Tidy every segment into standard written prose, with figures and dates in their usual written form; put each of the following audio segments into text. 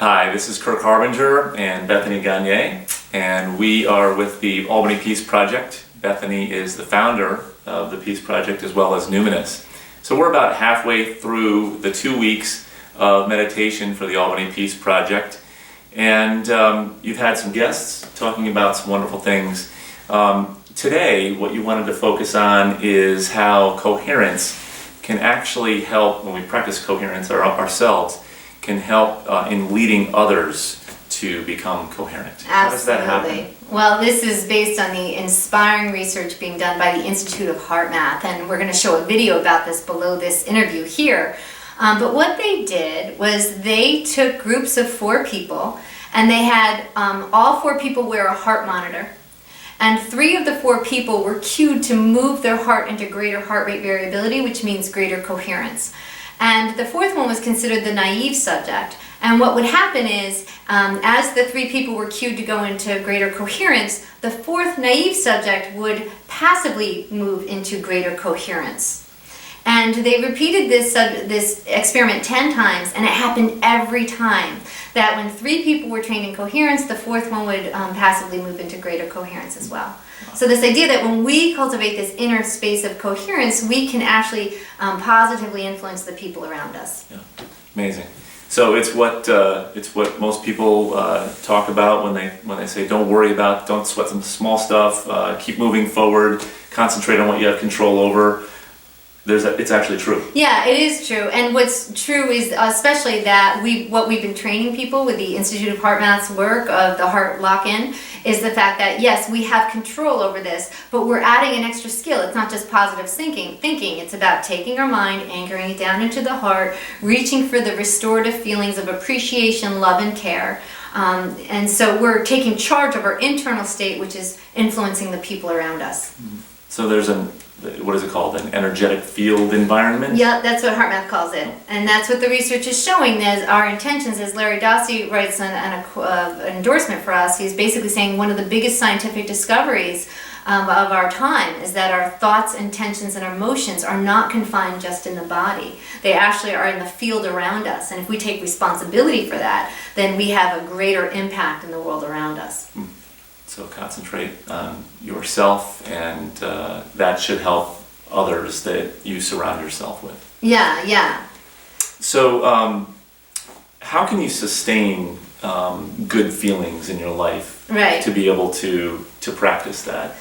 Hi, this is Kirk Harbinger and Bethany Gonyea, and we are with the Albany Peace Project. Bethany is the founder of the Peace Project as well as Numinous. So we're about halfway through the 2 weeks of meditation for the Albany Peace Project, and you've had some guests talking about some wonderful things. Today, what you wanted to focus on is how coherence can actually help, when we practice coherence ourselves, can help in leading others to become coherent. Absolutely. How does that happen? Well, this is based on the inspiring research being done by the Institute of Heart Math, and we're going to show a video about this below this interview here. But what they did was they took groups of 4 people, and they had all 4 people wear a heart monitor. And 3 of the 4 people were cued to move their heart into greater heart rate variability, which means greater coherence. And the 4th one was considered the naive subject. And what would happen is, as the 3 people were cued to go into greater coherence, the 4th naive subject would passively move into greater coherence. And they repeated this experiment 10 times, and it happened every time. That when 3 people were trained in coherence, the 4th one would passively move into greater coherence as well. So this idea that when we cultivate this inner space of coherence, we can actually positively influence the people around us. Yeah. Amazing. So it's what most people talk about when they say don't sweat some small stuff, keep moving forward, concentrate on what you have control over. It's actually true. Yeah, it is true. And what's true is especially that what we've been training people with the Institute of Heart Math's work of the heart lock-in is the fact that yes, we have control over this, but we're adding an extra skill. It's not just positive thinking. It's about taking our mind, anchoring it down into the heart, reaching for the restorative feelings of appreciation, love, and care. And so we're taking charge of our internal state, which is influencing the people around us. So there's what is it called? An energetic field environment? Yeah, that's what HeartMath calls it. And that's what the research is showing. That our intentions, as Larry Dossey writes an endorsement for us, he's basically saying one of the biggest scientific discoveries of our time is that our thoughts, intentions, and our emotions are not confined just in the body. They actually are in the field around us. And if we take responsibility for that, then we have a greater impact in the world around us. So concentrate on yourself, and that should help others that you surround yourself with. Yeah. So how can you sustain good feelings in your life to be able to practice that?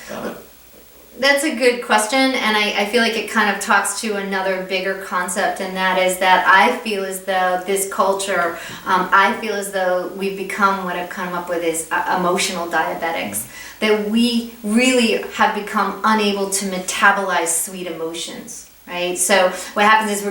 That's a good question, and I feel like it kind of talks to another bigger concept, and that is that I feel as though this culture, I feel as though we've become, what I've come up with is emotional diabetics, that we really have become unable to metabolize sweet emotions. Right? So what happens is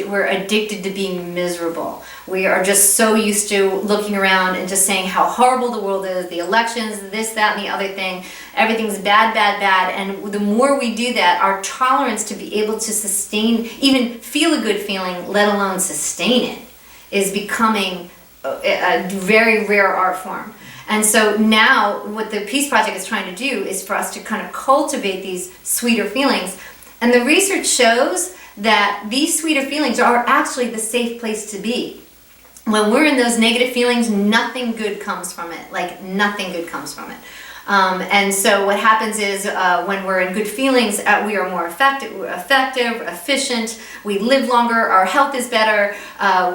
we're addicted to being miserable. We are just so used to looking around and just saying how horrible the world is, the elections, this, that, and the other thing. Everything's bad. And the more we do that, our tolerance to be able to sustain, even feel a good feeling, let alone sustain it, is becoming a very rare art form. And so now what the Peace Project is trying to do is for us to kind of cultivate these sweeter feelings. And the research shows that these sweeter feelings are actually the safe place to be. When we're in those negative feelings, nothing good comes from it. Like, nothing good comes from it. And so what happens is when we're in good feelings, we are more effective, efficient, we live longer, our health is better,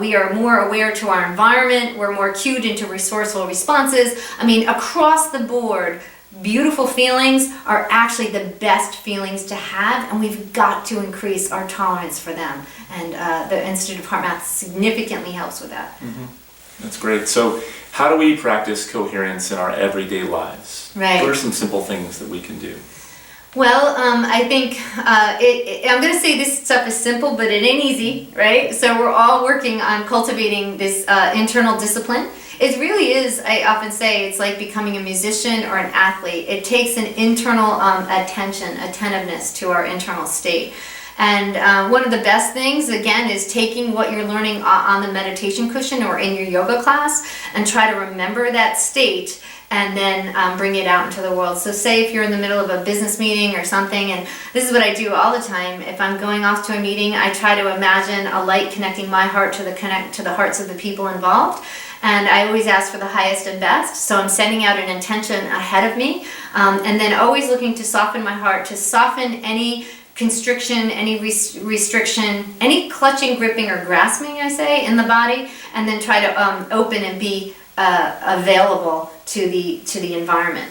we are more aware to our environment, we're more cued into resourceful responses. I mean, across the board, beautiful feelings are actually the best feelings to have, and we've got to increase our tolerance for them. And the Institute of Heart Math significantly helps with that. Mm-hmm. That's great. So how do we practice coherence in our everyday lives? Right. What are some simple things that we can do? Well, I think I'm going to say this stuff is simple, but it ain't easy, right? So we're all working on cultivating this internal discipline. It really is, I often say, it's like becoming a musician or an athlete. It takes an internal attentiveness to our internal state. And one of the best things, again, is taking what you're learning on the meditation cushion or in your yoga class and try to remember that state and then bring it out into the world. So say if you're in the middle of a business meeting or something, and this is what I do all the time. If I'm going off to a meeting, I try to imagine a light connecting my heart to the hearts of the people involved. And I always ask for the highest and best. So I'm sending out an intention ahead of me, and then always looking to soften my heart, to soften any constriction, any restriction, any clutching, gripping, or grasping, I say, in the body, and then try to open and be available to the environment.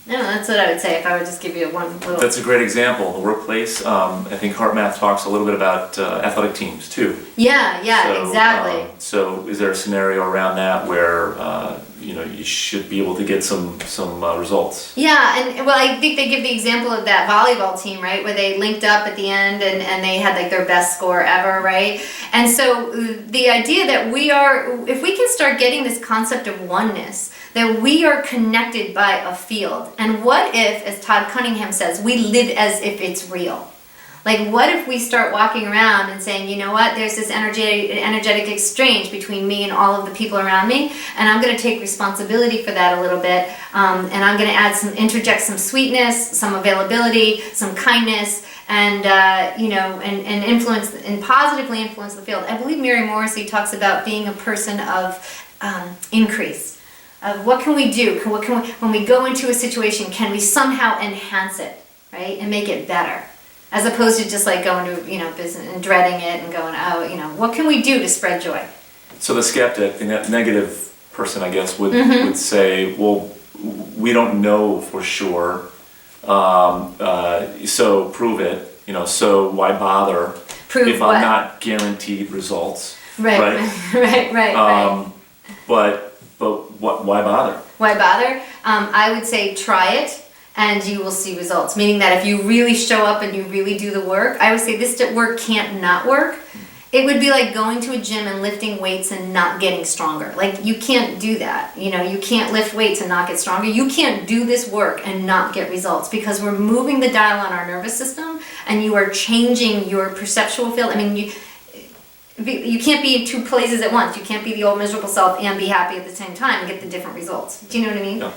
No, that's what I would say if I would just give you one little... That's a great example. The workplace, I think HeartMath talks a little bit about athletic teams too. Yeah, exactly. So is there a scenario around that where you should be able to get some results? Yeah, and well, I think they give the example of that volleyball team, right, where they linked up at the end and they had like their best score ever, right? And so the idea that if we can start getting this concept of oneness, that we are connected by a field. And what if, as Todd Cunningham says, we live as if it's real? Like, what if we start walking around and saying, you know what, there's this energetic exchange between me and all of the people around me, and I'm going to take responsibility for that a little bit, and I'm going to interject some sweetness, some availability, some kindness, and and influence and positively influence the field. I believe Mary Morrissey talks about being a person of increase. Of what can we do? When we go into a situation, can we somehow enhance it, right, and make it better, as opposed to just like going to business and dreading it and going, what can we do to spread joy? So the skeptic, the negative person, I guess, would say, well, we don't know for sure, so prove it. So why bother if I'm not guaranteed results? Right. But why bother? Why bother? I would say try it and you will see results. Meaning that if you really show up and you really do the work, I would say this work can't not work. It would be like going to a gym and lifting weights and not getting stronger. Like, you can't do that. You can't lift weights and not get stronger. You can't do this work and not get results, because we're moving the dial on our nervous system and you are changing your perceptual field. I mean, you can't be in two places at once. You can't be the old miserable self and be happy at the same time and get the different results. Do you know what I mean? Yeah.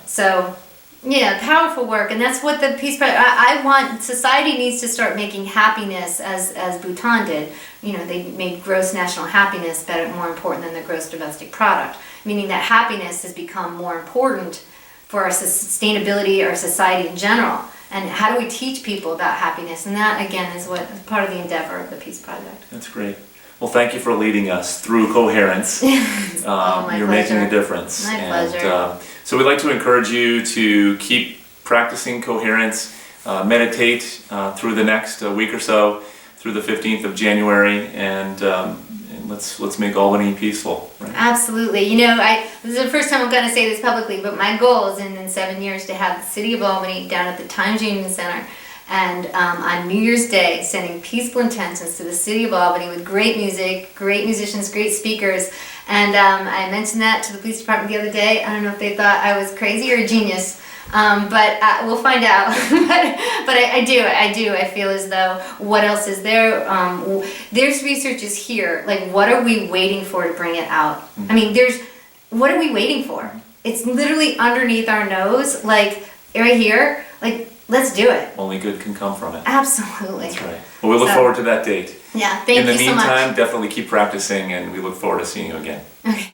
So, yeah, powerful work. And that's what the Peace Project, I want, society needs to start making happiness, as Bhutan did. They made gross national happiness more important than the gross domestic product. Meaning that happiness has become more important for our sustainability, our society in general. And how do we teach people about happiness? And that, again, is part of the endeavor of the Peace Project. That's great. Well, thank you for leading us through coherence. You're pleasure. Making a difference. My pleasure. So we'd like to encourage you to keep practicing coherence, meditate through the next week or so, through the 15th of January, and let's make Albany peaceful. Right? Absolutely. This is the first time I'm going to say this publicly, but my goal is in 7 years to have the city of Albany down at the Times Union Center, and on New Year's Day, sending peaceful intentions to the city of Albany with great music, great musicians, great speakers. And I mentioned that to the police department the other day. I don't know if they thought I was crazy or a genius, but we'll find out. but I do. I feel as though, what else is there? There's researchers here. Like, what are we waiting for to bring it out? I mean, what are we waiting for? It's literally underneath our nose, like right here. Like, let's do it. Only good can come from it. Absolutely. That's right. Well, we look forward to that date. Yeah, thank you so much. In the meantime, definitely keep practicing, and we look forward to seeing you again. Okay.